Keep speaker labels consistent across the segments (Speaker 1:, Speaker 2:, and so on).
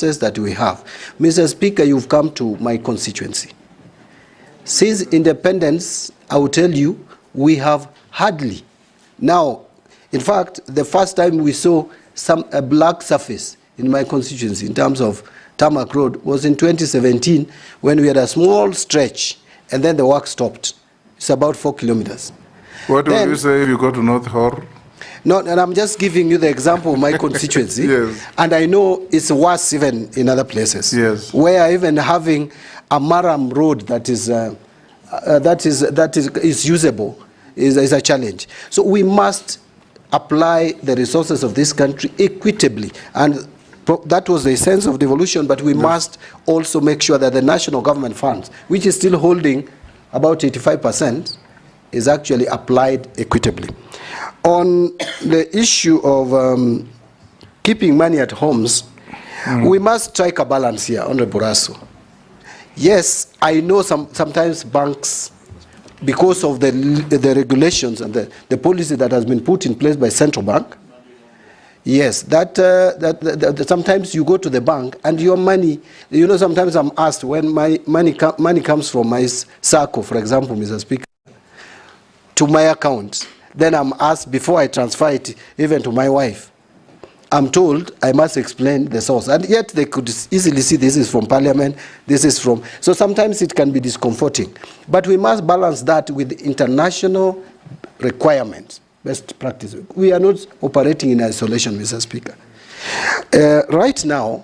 Speaker 1: resources that we have. Mr. Speaker, you've come to my constituency. Since independence, I will tell you, we have hardly. Now, in fact, the first time we saw a black surface in my constituency in terms of tarmac road was in 2017 when we had a small stretch and then the work stopped. It's about 4 kilometers.
Speaker 2: What would you say if you go to North Hor?
Speaker 1: No, and I'm just giving you the example of my constituency.
Speaker 2: Yes.
Speaker 1: And I know it's worse even in other places.
Speaker 2: Yes.
Speaker 1: Where even having a Maram road that is usable is a challenge. So we must apply the resources of this country equitably, and that was the sense of devolution, but we must also make sure that the national government funds, which is still holding about 85%, is actually applied equitably. On the issue of keeping money at homes, we must strike a balance here, Honorable Raso. Yes, I know sometimes banks, because of the regulations and the policy that has been put in place by central bank, yes, that sometimes you go to the bank and your money, you know, sometimes I'm asked when my money comes from my SACCO, for example, Mr. Speaker, to my account, then I'm asked before I transfer it even to my wife, I'm told I must explain the source. And yet they could easily see this is from Parliament, this is from... So sometimes it can be discomforting. But we must balance that with international requirements, best practice. We are not operating in isolation, Mr. Speaker. Right now,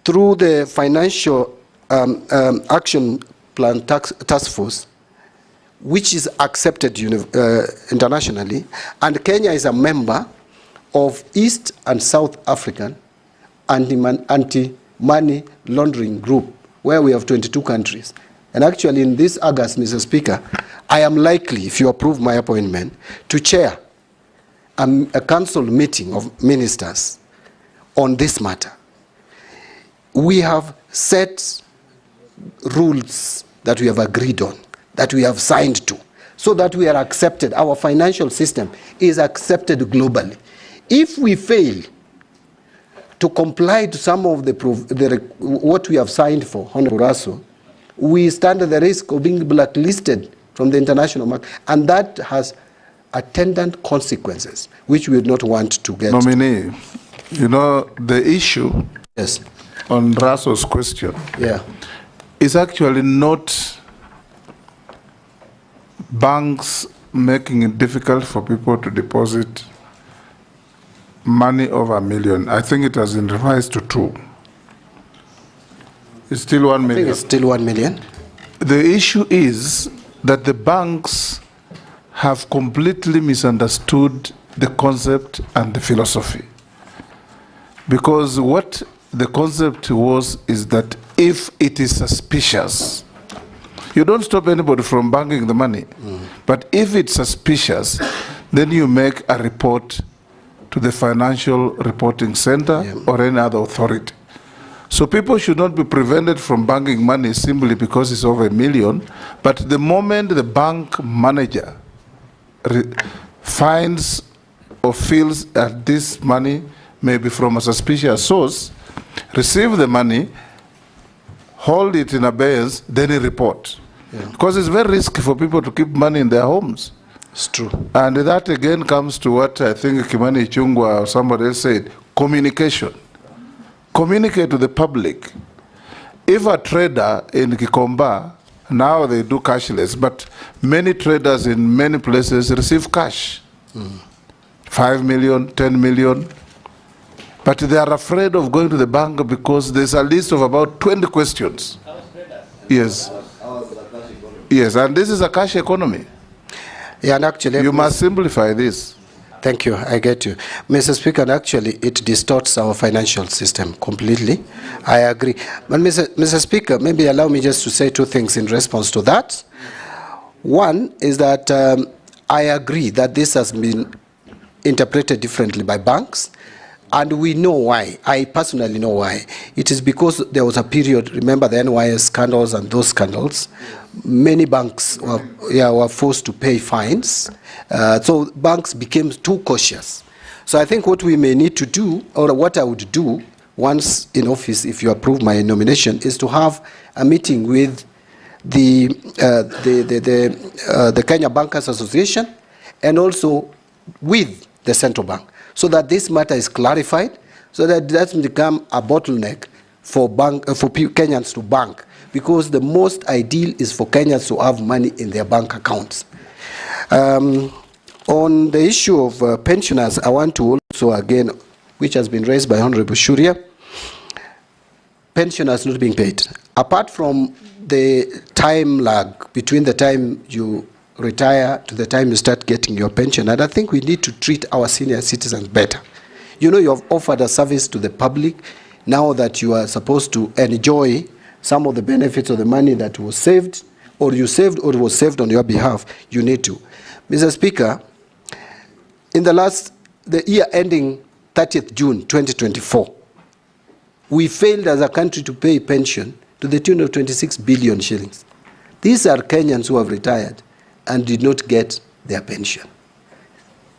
Speaker 1: through the Financial Action Plan Task Force, which is accepted internationally, and Kenya is a member of East and South African anti-money laundering group, where we have 22 countries. And actually in this August, Mr. Speaker, I am likely, if you approve my appointment, to chair a council meeting of ministers on this matter. We have set rules that we have agreed on, that we have signed to, so that we are accepted. Our financial system is accepted globally. If we fail to comply to some of what we have signed for, Honorable Raso, we stand at the risk of being blacklisted from the international market, and that has attendant consequences, which we would not want to get.
Speaker 2: Nominee, you know, the issue on Raso's question is actually not banks making it difficult for people to deposit money over $1 million. I think it has been revised to 2. It's still 1 million.
Speaker 1: I think it's still 1 million.
Speaker 2: The issue is that the banks have completely misunderstood the concept and the philosophy. Because what the concept was is that if it is suspicious, you don't stop anybody from banking the money. But if it's suspicious, then you make a report to the Financial Reporting Center or any other authority. So people should not be prevented from banking money simply because it's over $1 million. But the moment the bank manager finds or feels that this money may be from a suspicious source, receive the money, hold it in abeyance, then he report. Because it's very risky for people to keep money in their homes.
Speaker 1: It's true.
Speaker 2: And that again comes to what I think Kimani Ichung'wah or somebody else said, communication. Communicate to the public. If a trader in Kikomba, now they do cashless, but many traders in many places receive cash. 5 million, 10 million. But they are afraid of going to the bank because there's a list of about 20 questions. Yes. Yes, and this is a cash economy.
Speaker 1: Yeah, and actually,
Speaker 2: you must simplify this.
Speaker 1: Thank you, I get you. Mr. Speaker, and actually it distorts our financial system completely. I agree. But Mr. Speaker, maybe allow me just to say 2 things in response to that. One is that I agree that this has been interpreted differently by banks, and we know why. I personally know why. It is because there was a period, remember the NYS scandals and those scandals, many banks were forced to pay fines. So banks became too cautious. So I think what we may need to do, or what I would do once in office, if you approve my nomination, is to have a meeting with the Kenya Bankers Association and also with the central bank, so that this matter is clarified, so that it doesn't become a bottleneck for Kenyans to bank, because the most ideal is for Kenyans to have money in their bank accounts. On the issue of pensioners, I want to also, again, which has been raised by Honorable Shuria, pensioners not being paid. Apart from the time lag between the time you retire to the time you start getting your pension, and I think we need to treat our senior citizens better. You know, you have offered a service to the public. Now that you are supposed to enjoy some of the benefits of the money that was saved, or you saved, or was saved on your behalf, you need to. Mr. Speaker, in the year ending 30th June 2024, we failed as a country to pay pension to the tune of 26 billion shillings. These are Kenyans who have retired and did not get their pension.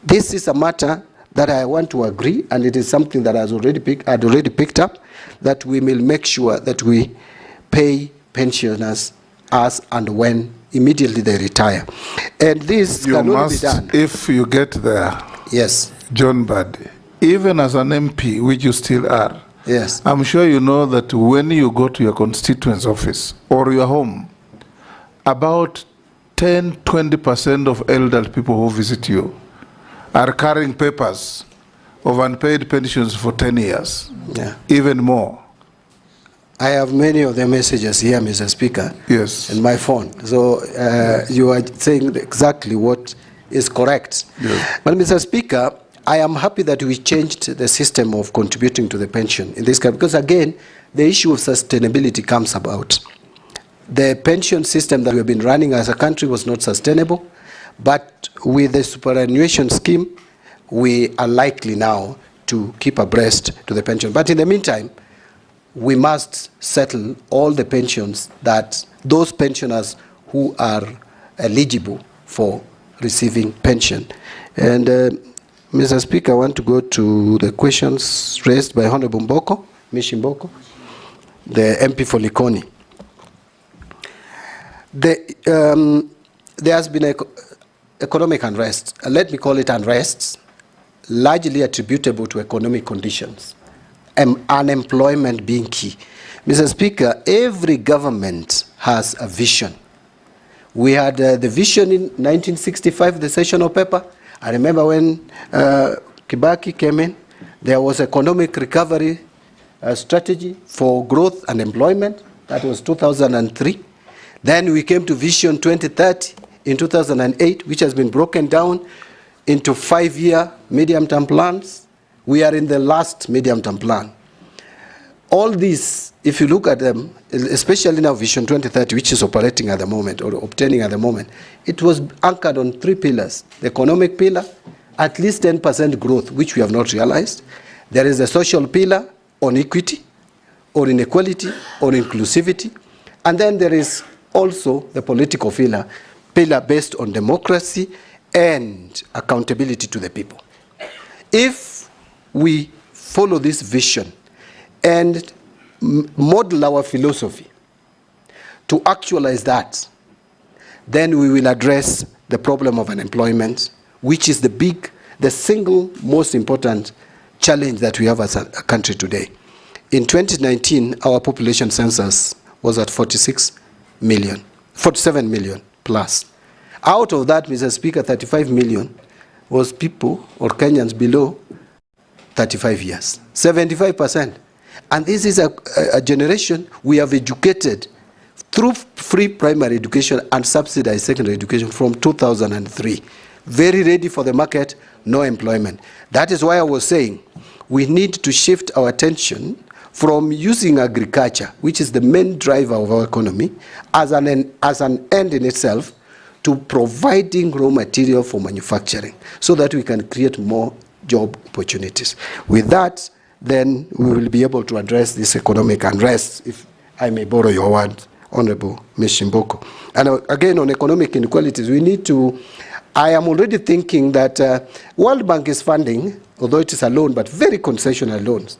Speaker 1: This is a matter that I want to agree, and it is something that I'd already picked up, that we will make sure that we pay pensioners as and when immediately they retire. And this can only be done
Speaker 2: if you get there.
Speaker 1: Yes.
Speaker 2: John Badi, even as an MP, which you still are,
Speaker 1: yes,
Speaker 2: I'm sure you know that when you go to your constituent's office or your home, about 10-20% of elderly people who visit you are carrying papers of unpaid pensions for 10 years, even more.
Speaker 1: I have many of the messages here, Mr. Speaker,
Speaker 2: yes,
Speaker 1: in my phone. So you are saying exactly what is correct. Yes. But Mr. Speaker, I am happy that we changed the system of contributing to the pension in this country, because again, the issue of sustainability comes about. The pension system that we have been running as a country was not sustainable, but with the superannuation scheme, we are likely now to keep abreast to the pension. But in the meantime, we must settle all the pensions that those pensioners who are eligible for receiving pension. And Mr. Speaker, I want to go to the questions raised by Honorable Mishi Mboko, the MP for Likoni. There has been economic unrest, let me call it unrest, largely attributable to economic conditions, and unemployment being key. Mr. Speaker, every government has a vision. We had the vision in 1965, the sessional paper. I remember when Kibaki came in, there was economic recovery strategy for growth and employment. That was 2003. Then we came to Vision 2030 in 2008, which has been broken down into 5-year medium-term plans. We are in the last medium-term plan. All these, if you look at them, especially now Vision 2030, which is operating at the moment, or obtaining at the moment, it was anchored on 3 pillars. The economic pillar, at least 10% growth, which we have not realized. There is the social pillar on equity, or inequality, or inclusivity. And then there is also the political pillar based on democracy and accountability to the people. If we follow this vision and model our philosophy to actualize that, then we will address the problem of unemployment, which is the single most important challenge that we have as a country today. In 2019, our population census was at 47 million plus. Out of that, Mr. Speaker, 35 million was people or Kenyans below 35 years, 75%. And this is a generation we have educated through free primary education and subsidized secondary education from 2003. Very ready for the market, no employment. That is why I was saying we need to shift our attention from using agriculture, which is the main driver of our economy, as an end in itself, to providing raw material for manufacturing, so that we can create more job opportunities. With that, then we will be able to address this economic unrest, if I may borrow your word, Honorable Ms. Shimboko. And again, on economic inequalities, we need to, I am already thinking that World Bank is funding, although it is a loan, but very concessional loans,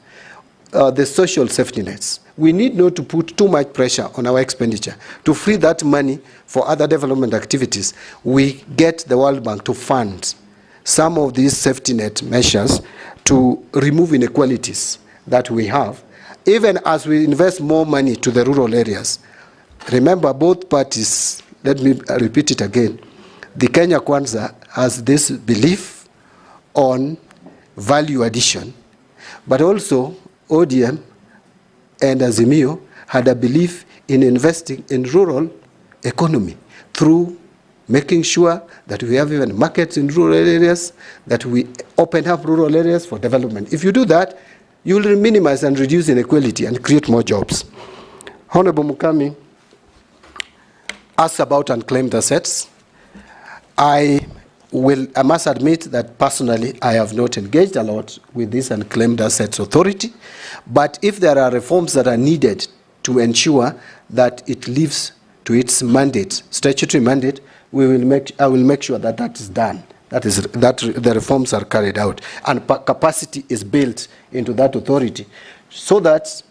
Speaker 1: the social safety nets. We need not to put too much pressure on our expenditure. To free that money for other development activities, we get the World Bank to fund some of these safety net measures to remove inequalities that we have, even as we invest more money to the rural areas. Remember, both parties, let me repeat it again, the Kenya Kwanza has this belief on value addition, but also ODM and Azimio had a belief in investing in rural economy through making sure that we have even markets in rural areas, that we open up rural areas for development. If you do that, you will minimize and reduce inequality and create more jobs. Honorable Mukami asked about unclaimed assets. I must admit that personally I have not engaged a lot with this Unclaimed Assets Authority, but if there are reforms that are needed to ensure that it lives to its mandate, statutory mandate, I will make sure that that is done, that the reforms are carried out, and capacity is built into that authority, so that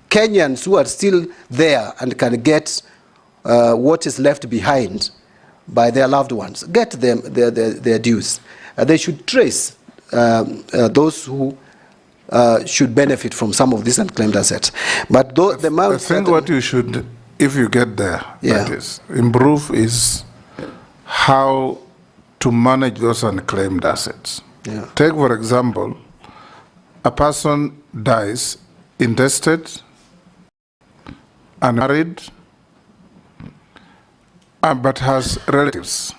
Speaker 1: Kenyans who are still there and can get what is left behind by their loved ones, get them their dues. They should trace those who should benefit from some of these unclaimed assets. But the amount
Speaker 2: I think what you should, if you get there, that is, improve is how to manage those unclaimed assets.
Speaker 1: Yeah.
Speaker 2: Take, for example, a person dies intestate, unmarried, but has relatives.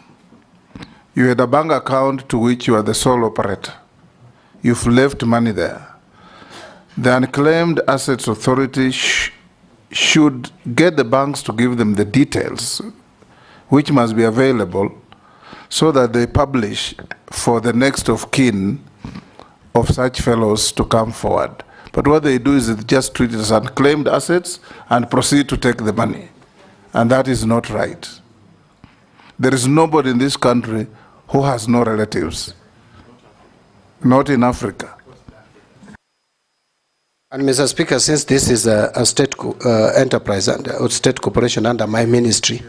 Speaker 2: You had a bank account to which you are the sole operator. You've left money there. The Unclaimed Assets Authority should get the banks to give them the details, which must be available, so that they publish for the next of kin of such fellows to come forward. But what they do is they just treat it as unclaimed assets and proceed to take the money. And that is not right. There is nobody in this country who has no relatives. Not in Africa.
Speaker 1: And Mr. Speaker, since this is a state enterprise and state corporation under my ministry,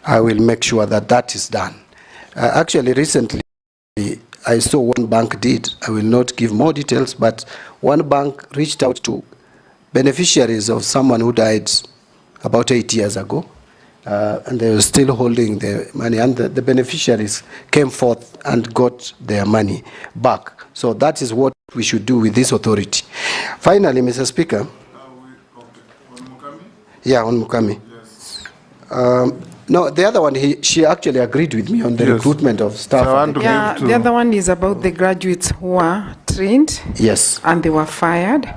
Speaker 1: I will make sure that that is done. Actually, recently, I saw one bank did. I will not give more details, but one bank reached out to beneficiaries of someone who died about 8 years ago. And they were still holding the money, and the beneficiaries came forth and got their money back. So that is what we should do with this authority. Finally, Mr. Speaker.
Speaker 2: On Mukami?
Speaker 1: Yeah, on Mukami.
Speaker 2: Yes.
Speaker 1: No, the other one, she actually agreed with me on the recruitment of staff.
Speaker 3: The other one is about the graduates who were trained.
Speaker 1: Yes.
Speaker 3: And they were fired.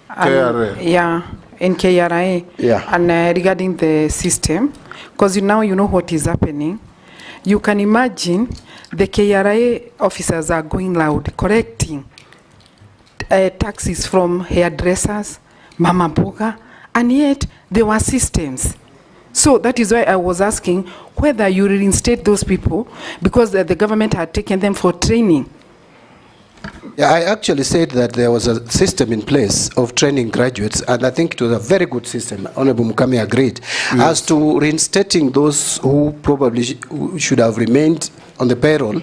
Speaker 2: KRA.
Speaker 3: Yeah. In KRA, and regarding the system, because now you know what is happening. You can imagine the KRA officers are going loud, correcting taxes from hairdressers, mama mboga, and yet there were systems. So that is why I was asking whether you reinstate those people, because the government had taken them for training.
Speaker 1: Yeah, I actually said that there was a system in place of training graduates, and I think it was a very good system. Honorable Mukami agreed. Yes. As to reinstating those who probably should have remained on the payroll,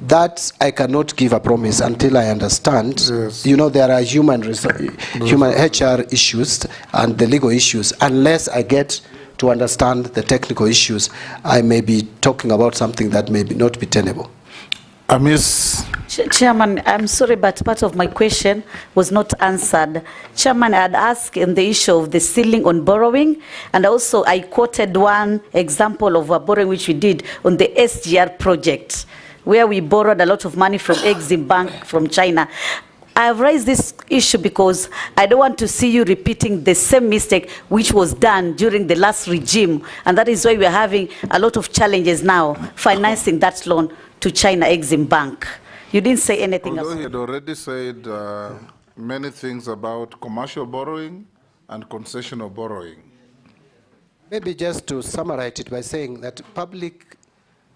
Speaker 1: that I cannot give a promise until I understand. Yes. You know, there are human HR issues and the legal issues. Unless I get to understand the technical issues, I may be talking about something that may not be tenable.
Speaker 4: Chairman, I'm sorry, but part of my question was not answered. Chairman, I had asked in the issue of the ceiling on borrowing, and also I quoted one example of a borrowing which we did on the SGR project, where we borrowed a lot of money from Exim Bank from China. I have raised this issue because I don't want to see you repeating the same mistake which was done during the last regime, and that is why we are having a lot of challenges now financing that loan to China Exim Bank. You didn't say anything else.
Speaker 2: Although he had already said many things about commercial borrowing and concessional borrowing.
Speaker 1: Maybe just to summarize it by saying that public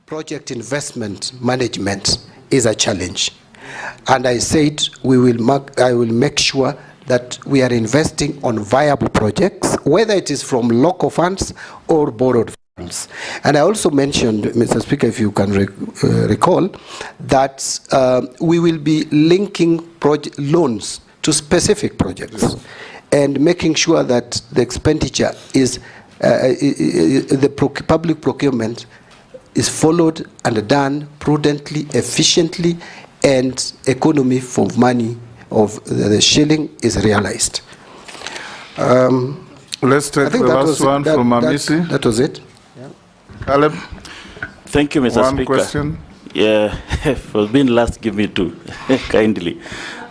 Speaker 1: project investment management is a challenge. And I said I will make sure that we are investing on viable projects, whether it is from local funds or borrowed funds. And I also mentioned, Mr. Speaker, if you can recall, that we will be linking loans to specific projects and making sure that the expenditure is, public procurement is followed and done prudently, efficiently, and economy for money of the shilling is realized.
Speaker 2: Let's take the last one from Mamisi.
Speaker 1: That was it.
Speaker 2: Yeah. Caleb.
Speaker 5: Thank you, Mr. Speaker.
Speaker 2: One question.
Speaker 5: Yeah, for being last, give me two, kindly.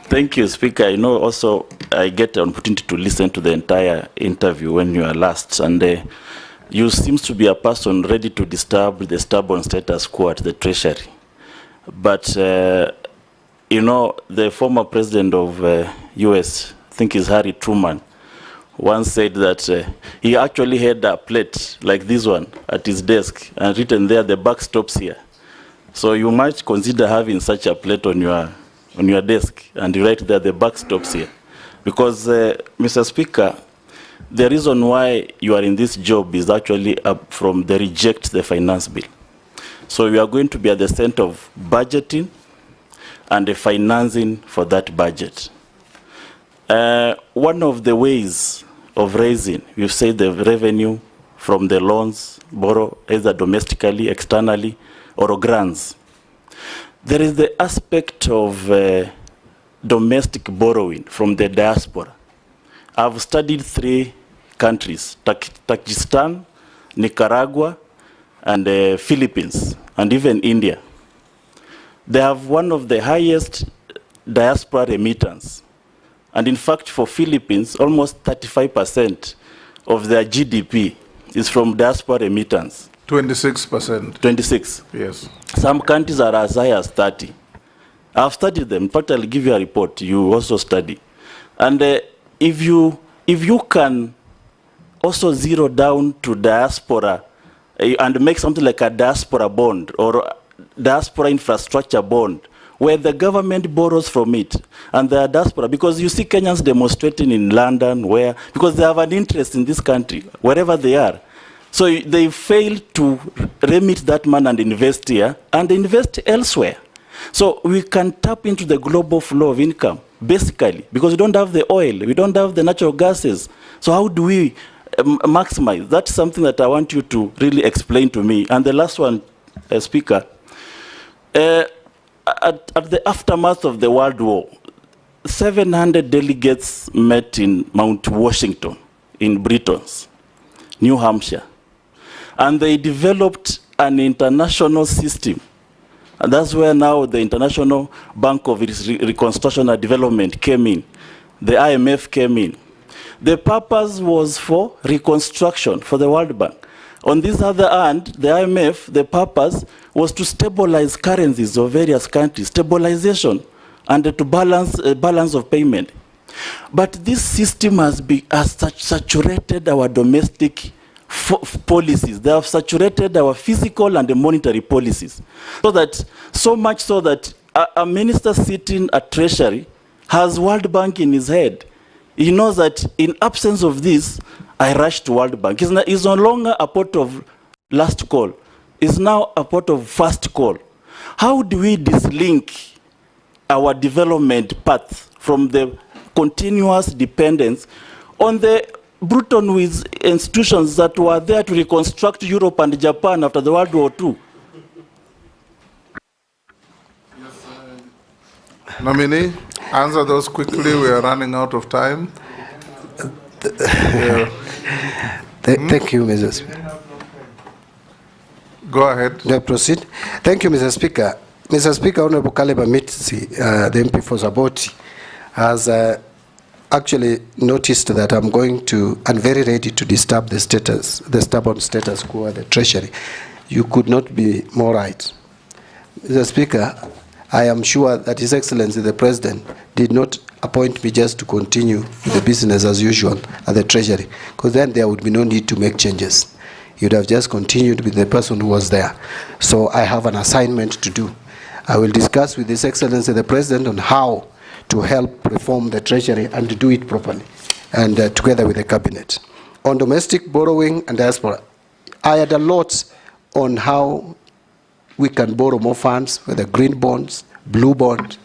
Speaker 5: Thank you, Speaker. I know also I get an opportunity to listen to the entire interview when you are last, and you seem to be a person ready to disturb the stubborn status quo at the Treasury. But, you know, the former president of US, I think is Harry Truman, once said that he actually had a plate like this one at his desk and written there, the buck stops here. So you might consider having such a plate on your desk and you write there, the buck stops here. Because, Mr. Speaker, the reason why you are in this job is actually from the reject the finance bill. So you are going to be at the center of budgeting and the financing for that budget. One of the ways of raising, you've said the revenue from the loans, borrow either domestically, externally, or grants. There is the aspect of domestic borrowing from the diaspora. I've studied 3 countries, Tajikistan, Nicaragua, and the Philippines, and even India. They have one of the highest diaspora remittance. And in fact, for Philippines, almost 35% of their GDP is from diaspora remittance.
Speaker 2: 26%.
Speaker 5: 26.
Speaker 2: Yes.
Speaker 5: Some countries are as high as 30. I've studied them. In fact, I'll give you a report. You also study. And if you can also zero down to diaspora and make something like a diaspora bond or diaspora infrastructure bond, where the government borrows from it, and the diaspora, because you see Kenyans demonstrating in London, because they have an interest in this country, wherever they are. So they fail to remit that money and invest here, and invest elsewhere. So we can tap into the global flow of income, basically, because we don't have the oil, we don't have the natural gases. So how do we maximize? That's something that I want you to really explain to me. And the last one, Speaker, at the aftermath of the World War, 700 delegates met in Mount Washington in Britain, New Hampshire. And they developed an international system. And that's where now the International Bank of Reconstruction and Development came in. The IMF came in. The purpose was for reconstruction for the World Bank. On this other hand, the IMF, the purpose was to stabilize currencies of various countries, stabilization, and to balance of payment. But this system has saturated our domestic policies. They have saturated our physical and the monetary policies. So much so that a minister sitting at Treasury has World Bank in his head. He knows that in absence of this, I rush to World Bank. It's no longer a port of last call. It's now a port of first call. How do we dislink our development path from the continuous dependence on the brutal with institutions that were there to reconstruct Europe and Japan after the World War II?
Speaker 2: Nominee, answer those quickly. We are running out of time.
Speaker 1: Thank you, Mr. Speaker.
Speaker 2: Go ahead.
Speaker 1: May I proceed? Thank you, Mr. Speaker. Mr. Speaker, Honorable Caleb Amitsi, the MP for Saboti, has actually noticed that I'm going to, and very ready to disturb the stubborn status quo at the Treasury. You could not be more right. Mr. Speaker, I am sure that His Excellency the President did not appoint me just to continue the business as usual at the Treasury, because then there would be no need to make changes. You'd have just continued with the person who was there. So I have an assignment to do. I will discuss with His Excellency the President on how to help reform the Treasury and to do it properly, and together with the Cabinet. On domestic borrowing and diaspora, I had a lot on how we can borrow more funds, whether green bonds, blue bond,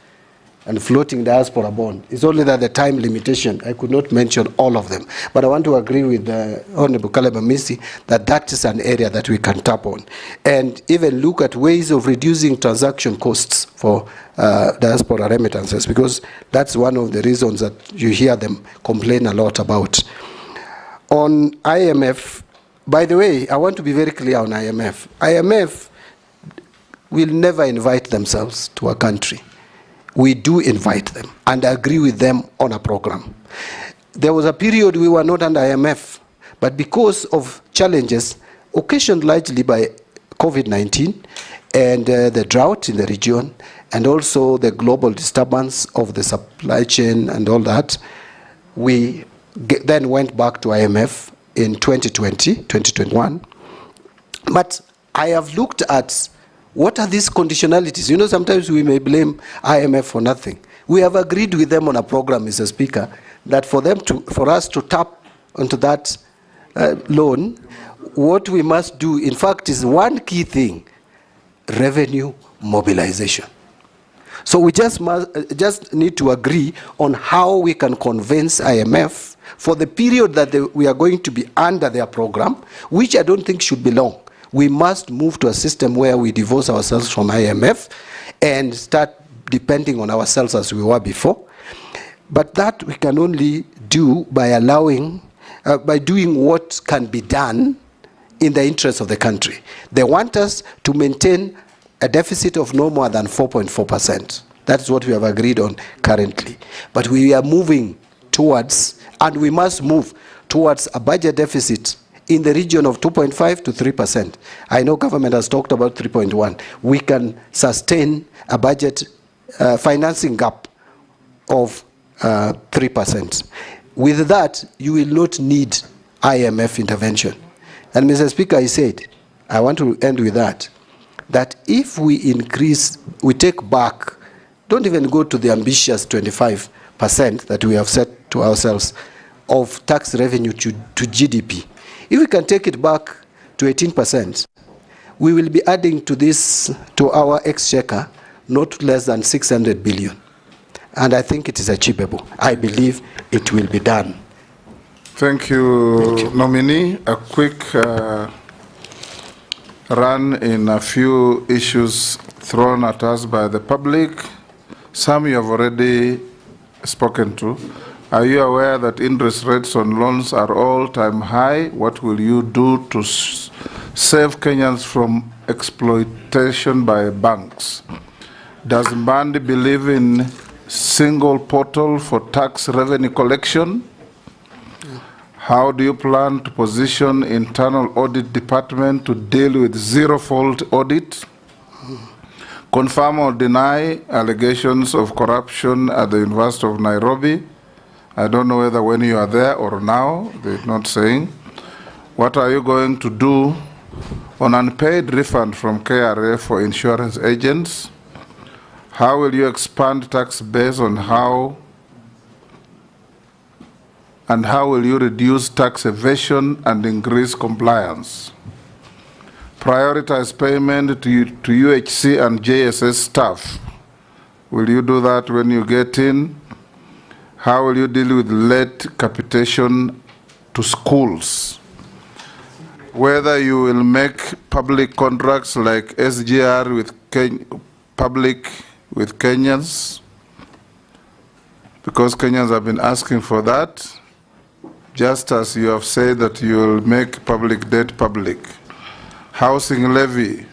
Speaker 1: and floating diaspora bond. It's only that the time limitation, I could not mention all of them. But I want to agree with Honorable Kwa Maminista that that is an area that we can tap on. And even look at ways of reducing transaction costs for diaspora remittances, because that's one of the reasons that you hear them complain a lot about. On IMF, by the way, I want to be very clear on IMF. IMF will never invite themselves to a country. We do invite them and agree with them on a program. There was a period we were not under IMF, but because of challenges occasioned largely by COVID-19 and the drought in the region, and also the global disturbance of the supply chain and all that, we then went back to IMF in 2021. But I have looked at what are these conditionalities? You know, sometimes we may blame IMF for nothing. We have agreed with them on a program, Mr. Speaker, that for us to tap onto that loan, what we must do, in fact, is one key thing: revenue mobilization. So we just need to agree on how we can convince IMF for the period that we are going to be under their program, which I don't think should be long. We must move to a system where we divorce ourselves from IMF and start depending on ourselves as we were before. But that we can only do by allowing, by doing what can be done in the interest of the country. They want us to maintain a deficit of no more than 4.4%. That's what we have agreed on currently. But we are moving towards, and we must move towards, a budget deficit in the region of 2.5 to 3%. I know government has talked about 3.1. We can sustain a budget financing gap of 3%. With that, you will not need IMF intervention. And Mr. Speaker, I said, I want to end with that if we increase, we take back, don't even go to the ambitious 25% that we have set to ourselves of tax revenue to GDP. If we can take it back to 18%, we will be adding to this, to our exchequer, not less than 600 billion. And I think it is achievable. I believe it will be done.
Speaker 2: Thank you, nominee. A quick run in a few issues thrown at us by the public. Some you have already spoken to. Are you aware that interest rates on loans are all-time high? What will you do to save Kenyans from exploitation by banks? Does Mbandi believe in single portal for tax revenue collection? How do you plan to position internal audit department to deal with zero-fault audit? Confirm or deny allegations of corruption at the University of Nairobi? I don't know whether when you are there or now, they're not saying. What are you going to do on unpaid refund from KRA for insurance agents? How will you expand tax base on how will you reduce tax evasion and increase compliance? Prioritize payment to UHC and JSS staff. Will you do that when you get in? How will you deal with late capitation to schools? Whether you will make public contracts like SGR with public with Kenyans, because Kenyans have been asking for that, just as you have said that you will make public debt public. Housing levy,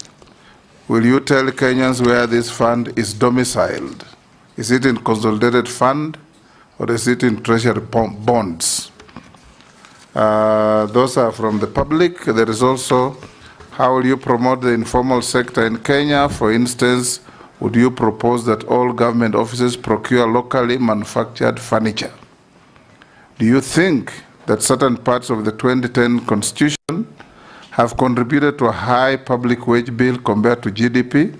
Speaker 2: will you tell Kenyans where this fund is domiciled? Is it in consolidated fund? Or is it in treasury bonds? Those are from the public. There is also, how will you promote the informal sector in Kenya? For instance, would you propose that all government offices procure locally manufactured furniture? Do you think that certain parts of the 2010 Constitution have contributed to a high public wage bill compared to GDP?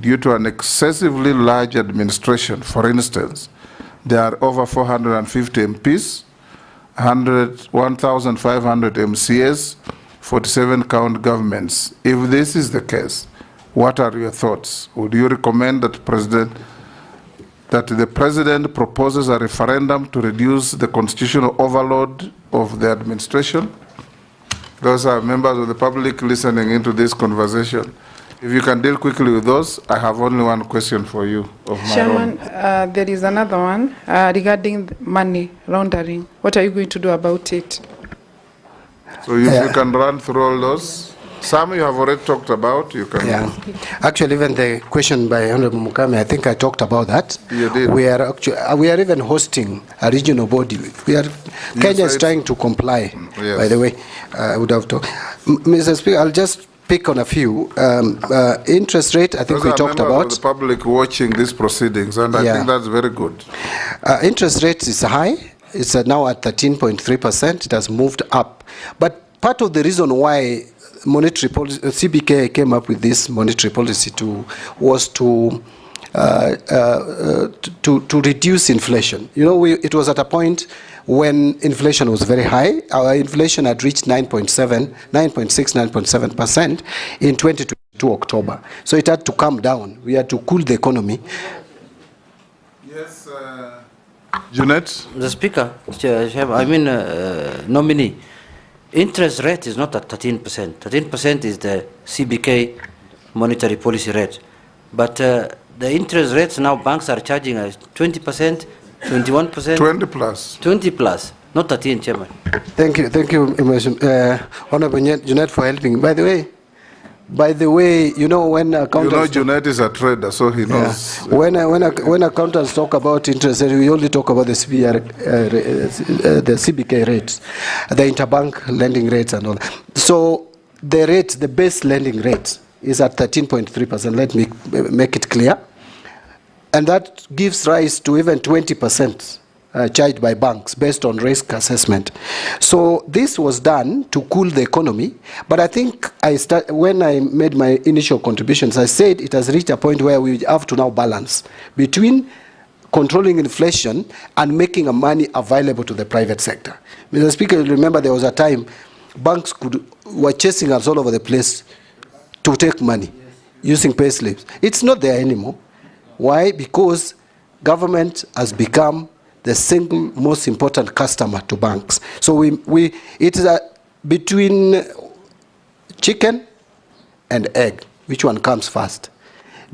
Speaker 2: due to an excessively large administration. For instance, there are over 450 MPs, 1,500 MCAs, 47 county governments. If this is the case, what are your thoughts? Would you recommend that the president proposes a referendum to reduce the constitutional overload of the administration? Those are members of the public listening into this conversation. If you can deal quickly with those, I have only one question for you.
Speaker 3: Chairman, there is another one regarding money laundering. What are you going to do about it?
Speaker 2: So if you can run through all those. Some you have already talked about. You can.
Speaker 1: Yeah. Actually, even the question by Honorable Mukame, I think I talked about that.
Speaker 2: You did.
Speaker 1: We are even hosting a regional body. Kenya is trying to comply.
Speaker 2: Yes.
Speaker 1: By the way, I would have to. Mr. Speaker, I'll just pick on a few. Interest rate, I think we talked about.
Speaker 2: Of the public watching these proceedings, and I think that's very good.
Speaker 1: Interest rate is high. It's now at 13.3%. It has moved up. But part of the reason why monetary policy, CBK came up with this monetary policy was to reduce inflation. You know, it was at a point when inflation was very high. Our inflation had reached 9.7% in 2022 October. So it had to come down. We had to cool the economy.
Speaker 2: Yes, Junet?
Speaker 6: The Speaker, nominee, interest rate is not at 13%. 13% is the CBK monetary policy rate. But the interest rates now banks are charging us 20%, 21%.
Speaker 2: 20 plus.
Speaker 6: 20 plus, not 13, Chairman.
Speaker 1: Thank you, Honorable Junet, for helping. By the way, you know, when accountants...
Speaker 2: You know, Junet is a trader, so he knows.
Speaker 1: When accountants talk about interest rate, we only talk about the the CBK rates, the interbank lending rates and all that. So the rate, the base lending rate is at 13.3%. Let me make it clear. And that gives rise to even 20% charged by banks based on risk assessment. So this was done to cool the economy. But I think when I made my initial contributions, I said it has reached a point where we have to now balance between controlling inflation and making money available to the private sector. Mr. Speaker, remember there was a time banks were chasing us all over the place to take money using pay slips. It's not there anymore. Why? Because government has become the single most important customer to banks. So it is between chicken and egg. Which one comes first?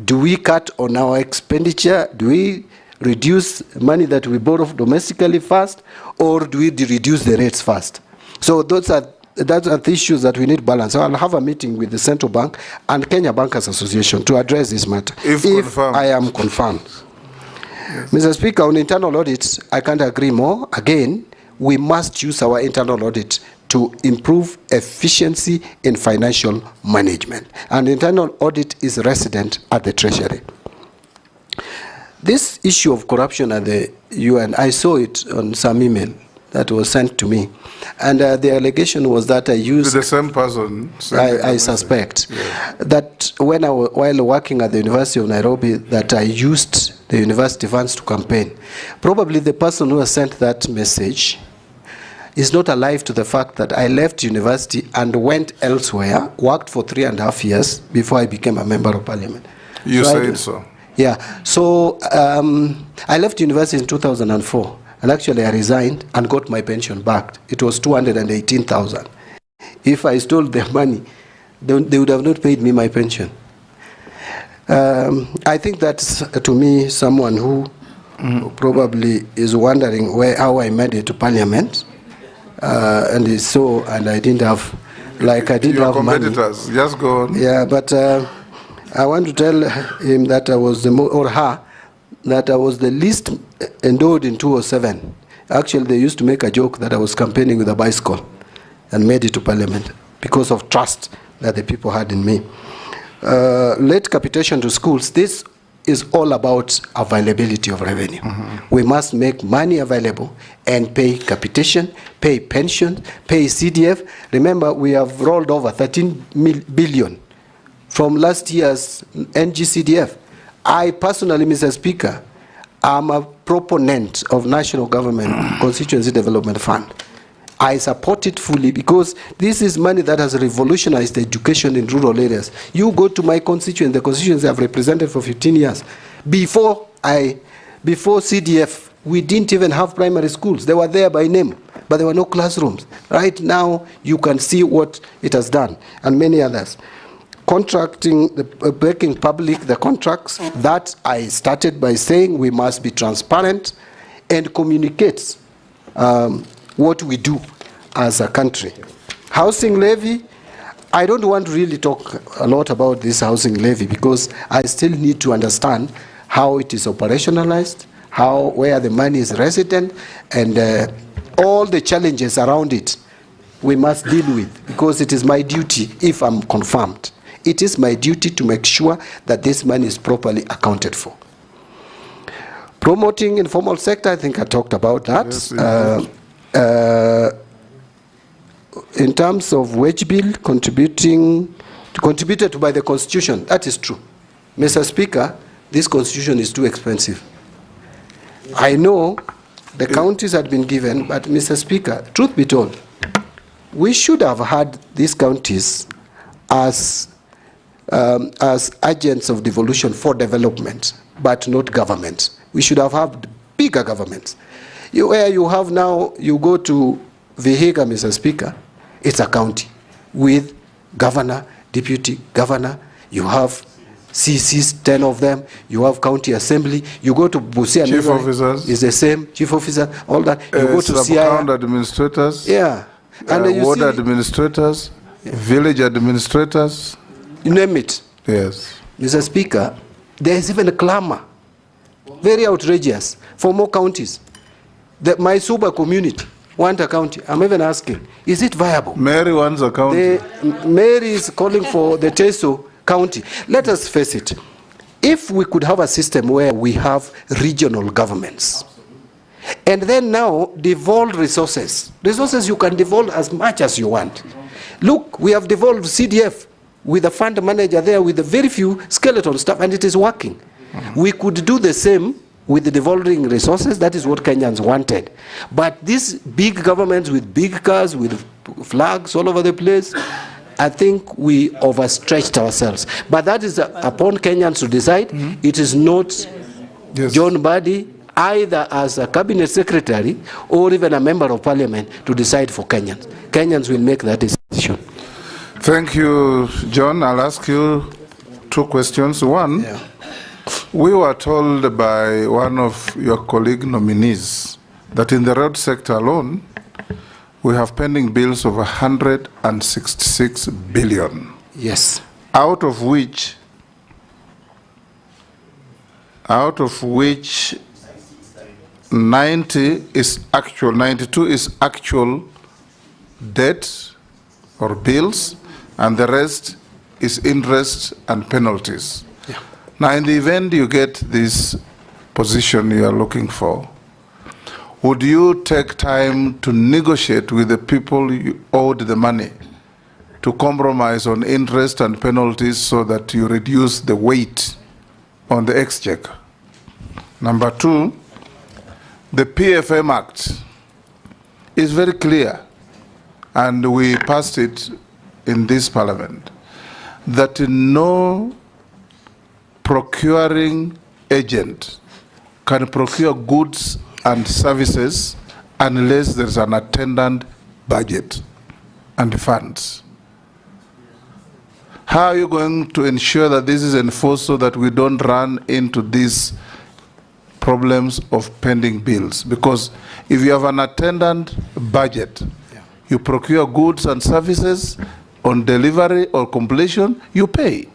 Speaker 1: Do we cut on our expenditure? Do we reduce money that we borrow domestically first? Or do we reduce the rates first? So that's the issues that we need balance. So I'll have a meeting with the Central Bank and Kenya Bankers Association to address this matter. If I am confirmed. Yes. Mr. Speaker, on internal audits, I can't agree more. Again, we must use our internal audit to improve efficiency in financial management. And internal audit is resident at the Treasury. This issue of corruption at the UN, I saw it on some email that was sent to me. And the allegation was that I used...
Speaker 2: To the same person.
Speaker 1: I suspect. Yeah. That while working at the University of Nairobi, that I used the university funds to campaign. Probably the person who has sent that message is not alive to the fact that I left university and went elsewhere, worked for 3.5 years before I became a member of parliament.
Speaker 2: You said so.
Speaker 1: Yeah. So I left university in 2004. And actually, I resigned and got my pension back. It was 218,000. If I stole their money, they would have not paid me my pension. I think that's, to me, someone who probably is wondering how I made it to Parliament. And I didn't have, I didn't have money. Your
Speaker 2: competitors, just go on.
Speaker 1: Yeah, but I want to tell him that I was or her, that I was the least endowed in 2007. Actually, they used to make a joke that I was campaigning with a bicycle and made it to Parliament because of trust that the people had in me. Late capitation to schools, this is all about availability of revenue. We must make money available and pay capitation, pay pension, pay CDF. Remember, we have rolled over 13 billion from last year's NGCDF. I personally, Mr. Speaker, am a proponent of National Government Constituency Development Fund. I support it fully because this is money that has revolutionized education in rural areas. You go to my constituency, the constituency I've represented for 15 years. Before CDF, we didn't even have primary schools. They were there by name, but there were no classrooms. Right now, you can see what it has done, and many others. Contracting, making public the contracts, that I started by saying we must be transparent and communicate what we do as a country. Housing levy, I don't want to really talk a lot about this housing levy because I still need to understand how it is operationalized, where the money is resident, and all the challenges around it we must deal with, because it is my duty, if I'm confirmed, it is my duty to make sure that this money is properly accounted for. Promoting informal sector, I think I talked about that.
Speaker 2: Yes,
Speaker 1: in terms of wage bill, contributed by the Constitution, that is true. Mr. Speaker, this Constitution is too expensive. I know the counties had been given, but Mr. Speaker, truth be told, we should have had these counties as agents of devolution for development, but not government. We should have had bigger governments. Where you have now, you go to Vihiga, Mr. Speaker, it's a county with governor, deputy governor, you have CCs, 10 of them, you have county assembly, you go to Busia,
Speaker 2: chief officers,
Speaker 1: it's the same, chief officer, all that. You go to
Speaker 2: sub-county administrators,
Speaker 1: yeah, and
Speaker 2: ward administrators, village administrators,
Speaker 1: you name it.
Speaker 2: Yes.
Speaker 1: Mr. Speaker, there is even a clamor, very outrageous, for more counties. My Suba community want a county. I'm even asking, is it viable?
Speaker 2: Mary wants a county.
Speaker 1: Mary is calling for the Teso county. Let us face it. If we could have a system where we have regional governments, and then now devolve resources you can devolve as much as you want. Look, we have devolved CDF with a fund manager there with a very few skeleton staff, and it is working. We could do the same with the devolving resources. That is what Kenyans wanted. But these big governments with big cars, with flags all over the place, I think we overstretched ourselves. But that is upon Kenyans to decide. It is not John Badi, either as a cabinet secretary or even a member of parliament, to decide for Kenyans. Kenyans will make that decision.
Speaker 2: Thank you, John. I'll ask you two questions. One, we were told by one of your colleague nominees that in the road sector alone, we have pending bills of 166 billion.
Speaker 1: Yes.
Speaker 2: Out of which 92 is actual debt or bills, and the rest is interest and penalties.
Speaker 1: Yeah.
Speaker 2: Now, in the event you get this position you are looking for, would you take time to negotiate with the people you owed the money to compromise on interest and penalties so that you reduce the weight on the exchequer? Number two, the PFM Act is very clear, and we passed it in this parliament, that no procuring agent can procure goods and services unless there's an attendant budget and funds. How are you going to ensure that this is enforced so that we don't run into these problems of pending bills? Because if you have an attendant budget, you procure goods and services, on delivery or completion, you pay.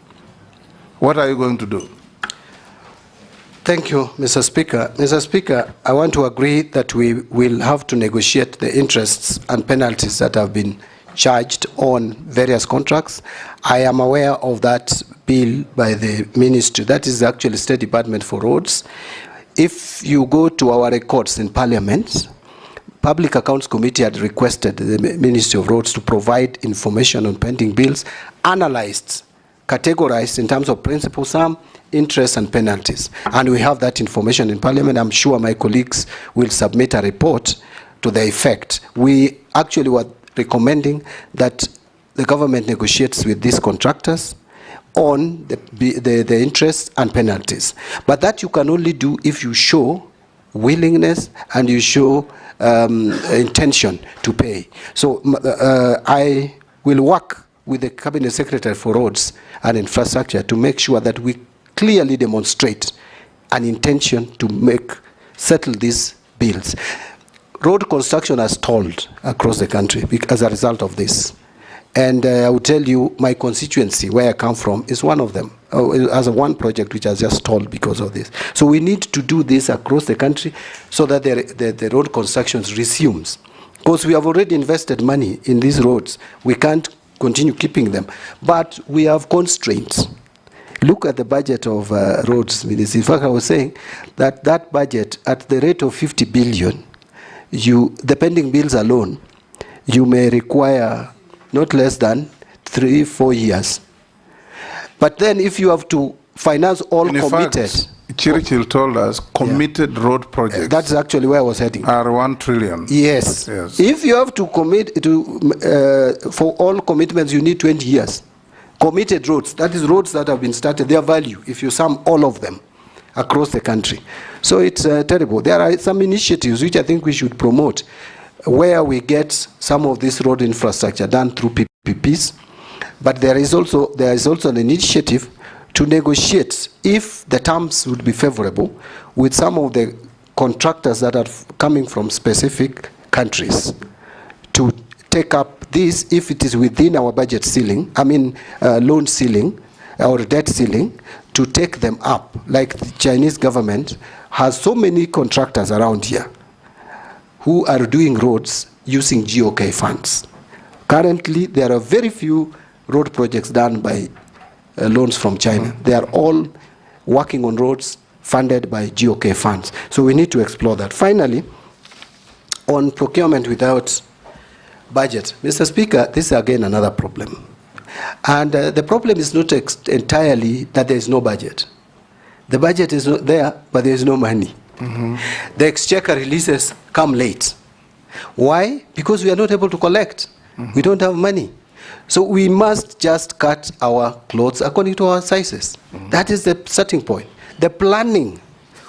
Speaker 2: What are you going to do?
Speaker 1: Thank you, Mr. Speaker. Mr. Speaker, I want to agree that we will have to negotiate the interests and penalties that have been charged on various contracts. I am aware of that bill by the ministry. That is actually State Department for Roads. If you go to our records in Parliament, Public Accounts Committee had requested the Ministry of Roads to provide information on pending bills, analyzed categorized in terms of principal sum, interest, and penalties. And we have that information in Parliament. I'm sure my colleagues will submit a report to the effect. We actually were recommending that the government negotiates with these contractors on the interest and penalties. But that you can only do if you show willingness and you show intention to pay. So I will work with the Cabinet Secretary for Roads and Infrastructure to make sure that we clearly demonstrate an intention to settle these bills. Road construction has stalled across the country as a result of this. And I will tell you, my constituency, where I come from, is one of them, as one project which has just stalled because of this. So we need to do this across the country so that the road construction resumes. Because we have already invested money in these roads. We can't continue keeping them. But we have constraints. Look at the budget of roads, Minister. In fact, I was saying that that budget, at the rate of 50 billion, the pending bills alone, you may require not less than 3-4 years. But then if you have to finance all committed...
Speaker 2: Churchill told us committed road projects.
Speaker 1: That's actually where I was heading.
Speaker 2: Are 1 trillion.
Speaker 1: Yes. If you have to commit to, for all commitments, you need 20 years. Committed roads, that is roads that have been started, their value, if you sum all of them across the country. So it's terrible. There are some initiatives which I think we should promote, where we get some of this road infrastructure done through PPPs. But there is also an initiative to negotiate, if the terms would be favorable, with some of the contractors that are coming from specific countries to take up this, if it is within our budget ceiling, loan ceiling or debt ceiling, to take them up. Like the Chinese government has so many contractors around here who are doing roads using GOK funds. Currently, there are very few road projects done by loans from China. They are all working on roads funded by GOK funds. So we need to explore that. Finally, on procurement without budget. Mr. Speaker, this is again another problem. And the problem is not entirely that there is no budget. The budget is not there, but there is no money. The exchequer releases come late. Why? Because we are not able to collect. We don't have money. So we must just cut our clothes according to our sizes. That is the starting point. The planning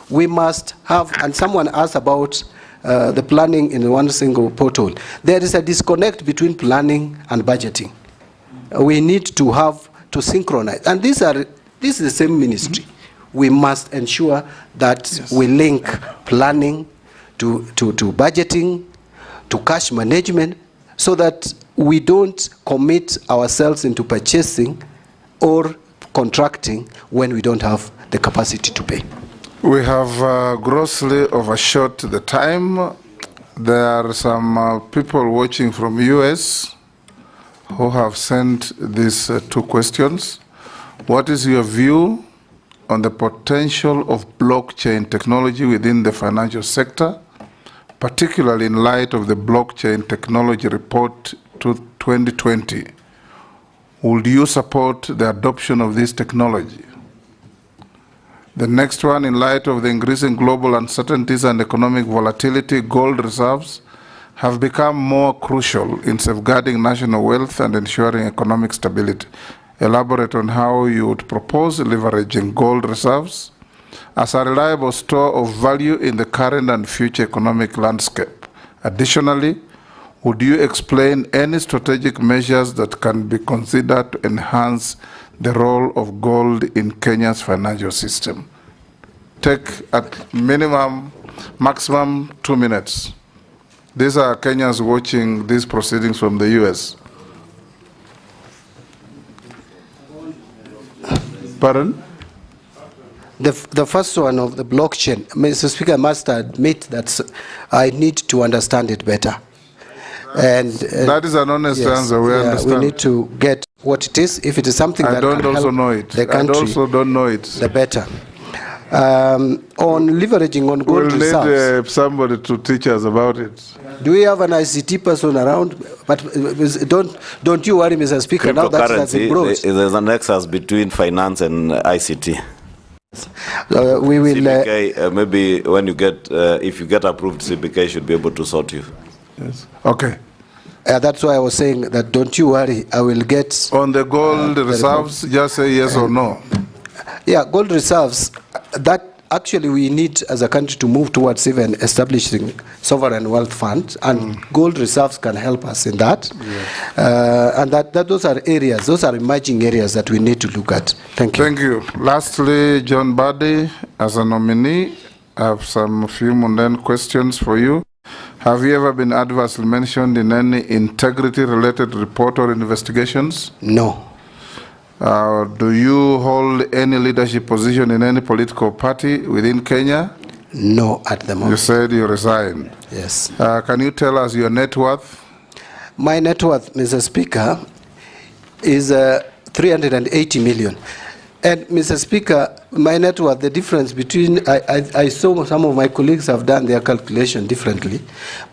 Speaker 1: we must have, and someone asked about the planning in one single portal. There is a disconnect between planning and budgeting. We need to synchronize. And this is the same ministry. We must ensure that we link planning to budgeting, to cash management, so that we don't commit ourselves into purchasing or contracting when we don't have the capacity to pay.
Speaker 2: We have grossly overshot the time. There are some people watching from US who have sent these 2 questions. What is your view on the potential of blockchain technology within the financial sector, particularly in light of the blockchain technology report to 2020? Would you support the adoption of this technology? The next one, in light of the increasing global uncertainties and economic volatility, gold reserves have become more crucial in safeguarding national wealth and ensuring economic stability. Elaborate on how you would propose leveraging gold reserves as a reliable store of value in the current and future economic landscape. Additionally, would you explain any strategic measures that can be considered to enhance the role of gold in Kenya's financial system? Take at maximum 2 minutes. These are Kenyans watching these proceedings from the US. Pardon?
Speaker 1: The first one of the blockchain, Mr. Speaker, I must admit that I need to understand it better. And
Speaker 2: that is an honest answer. We understand.
Speaker 1: We need to get what it is. If it is something that
Speaker 2: don't
Speaker 1: can
Speaker 2: also
Speaker 1: help
Speaker 2: know it.
Speaker 1: the country,
Speaker 2: I also don't know it.
Speaker 1: The better. On leveraging on gold
Speaker 2: We'll
Speaker 1: reserves.
Speaker 2: need somebody to teach us about it.
Speaker 1: Do we have an ICT person around? But don't you worry, Mr. Speaker. Now that has been brought.
Speaker 7: There's a nexus between finance and ICT.
Speaker 1: We will.
Speaker 7: CBK, maybe when you get, if you get approved, CBK should be able to sort you.
Speaker 2: Yes. Okay.
Speaker 1: That's why I was saying that don't you worry, I will get.
Speaker 2: On the gold reserves, just say yes or no.
Speaker 1: Yeah, gold reserves, that actually we need as a country to move towards even establishing sovereign wealth funds, and gold reserves can help us in that. Yes. And those are areas, those are emerging areas that we need to look at. Thank you.
Speaker 2: Thank you. Lastly, John Buddy, as a nominee, I have some few mundane questions for you. Have you ever been adversely mentioned in any integrity-related report or investigations?
Speaker 1: No.
Speaker 2: Do you hold any leadership position in any political party within Kenya?
Speaker 1: No, at the moment.
Speaker 2: You said you resigned.
Speaker 1: Yes.
Speaker 2: Can you tell us your net worth?
Speaker 1: My net worth, Mr. Speaker, is 380 million. And Mr. Speaker, my net worth, the difference between, I saw some of my colleagues have done their calculation differently,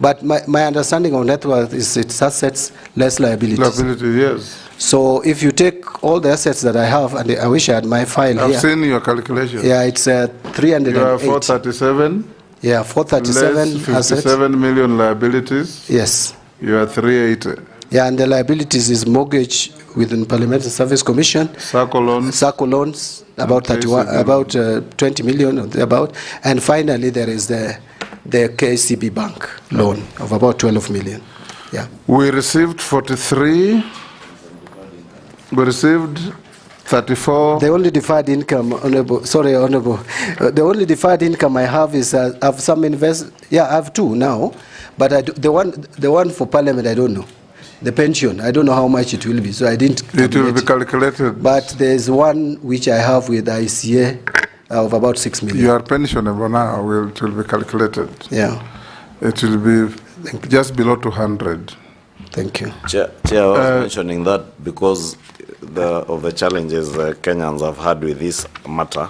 Speaker 1: but my understanding of net worth is it's assets less liabilities.
Speaker 2: Liability, yes.
Speaker 1: So if you take all the assets that I have, and I wish I had my file here.
Speaker 2: I've seen your calculation.
Speaker 1: Yeah, it's 308.
Speaker 2: You are 437.
Speaker 1: Yeah, 437
Speaker 2: less 57
Speaker 1: assets.
Speaker 2: million liabilities.
Speaker 1: Yes.
Speaker 2: You are 380.
Speaker 1: Yeah, and the liabilities is mortgage within Parliamentary Service Commission.
Speaker 2: Circle loans.
Speaker 1: About 31, about 20 million or thereabout. And finally, there is the KCB Bank loan of about 12 million. Yeah.
Speaker 2: We received 43. We received 34.
Speaker 1: The only deferred income, Honorable, the only deferred income I have is I have some I have two now, but the one for Parliament I don't know. The pension, I don't know how much it will be, so I didn't.
Speaker 2: It will be calculated.
Speaker 1: But there's one which I have with ICA of about 6 million.
Speaker 2: Your pensionable now it will be calculated.
Speaker 1: Yeah.
Speaker 2: It will be just below 200.
Speaker 1: Thank you.
Speaker 7: Chair, I was mentioning that because of the challenges Kenyans have had with this matter,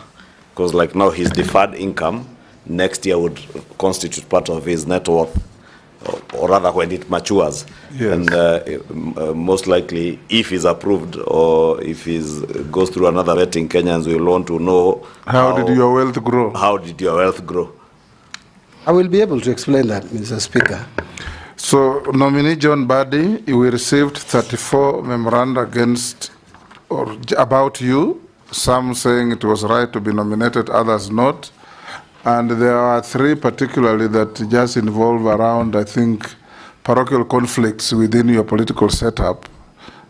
Speaker 7: because like now his deferred income next year would constitute part of his net worth, or rather when it matures.
Speaker 2: Yes.
Speaker 7: And most likely, if he's approved or if he goes through another vetting, Kenyans will want to know
Speaker 2: how did your wealth grow?
Speaker 7: How did your wealth grow?
Speaker 1: I will be able to explain that, Mr. Speaker.
Speaker 2: So, nominee John Buddy, we received 34 memoranda against or about you, some saying it was right to be nominated, others not. And there are 3 particularly that just involve around, I think, parochial conflicts within your political setup,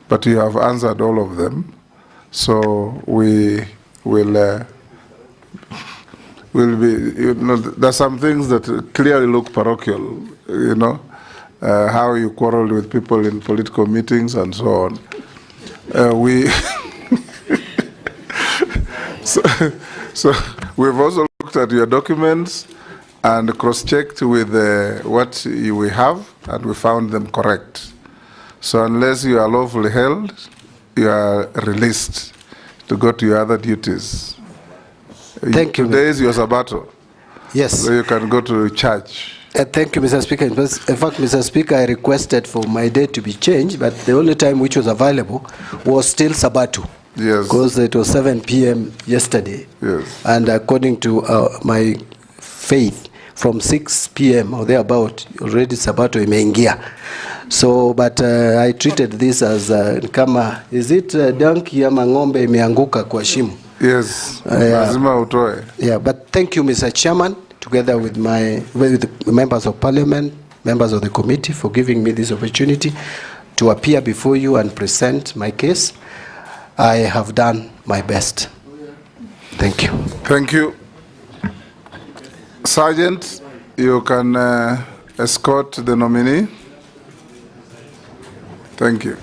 Speaker 2: but you have answered all of them. So we will be, there's some things that clearly look parochial, how you quarreled with people in political meetings and so on. So we've also looked at your documents and cross-checked with what we have, and we found them correct. So unless you are lawfully held, you are released to go to your other duties.
Speaker 1: Thank you.
Speaker 2: Today is your Sabbato.
Speaker 1: Yes.
Speaker 2: So you can go to church.
Speaker 1: Thank you, Mr. Speaker. In fact, Mr. Speaker, I requested for my date to be changed, but the only time which was available was still Sabbato.
Speaker 2: Yes.
Speaker 1: Because it was 7 p.m. yesterday.
Speaker 2: Yes.
Speaker 1: And according to my faith, from 6 p.m. or thereabout, already Sabato imeingia. So, but I treated this as kama, is it donkey ama ng'ombe imeanguka kwa shimo?
Speaker 2: Yes. Lazima utoe.
Speaker 1: Yeah, but thank you, Mr. Chairman, together with the members of Parliament, members of the committee, for giving me this opportunity to appear before you and present my case. I have done my best. Thank you.
Speaker 2: Thank you. Sergeant, you can escort the nominee. Thank you.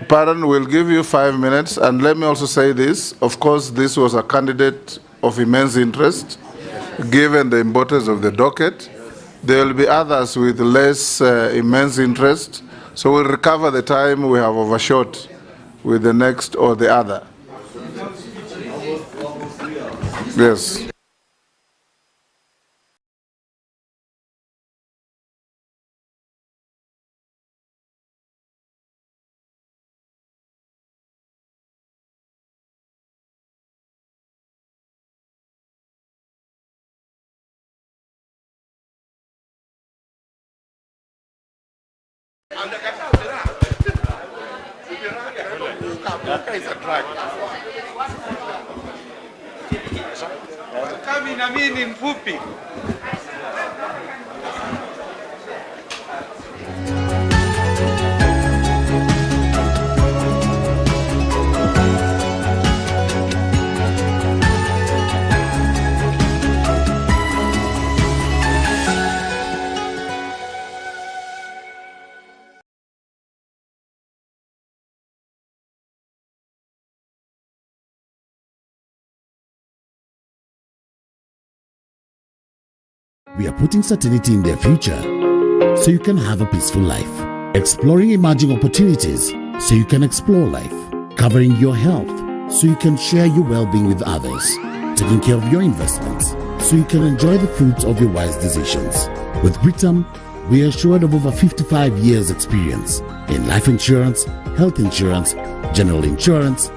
Speaker 2: Pardon, we'll give you 5 minutes. And let me also say this. Of course, this was a candidate of immense interest, given the importance of the docket There will be others with less immense interest. So we'll recover the time we have overshot with the next or the other. Yes.
Speaker 8: We are putting certainty in their future so you can have a peaceful life. Exploring emerging opportunities so you can explore life. Covering your health so you can share your well-being with others. Taking care of your investments so you can enjoy the fruits of your wise decisions. With Britam, we are assured of over 55 years experience in life insurance, health insurance, general insurance,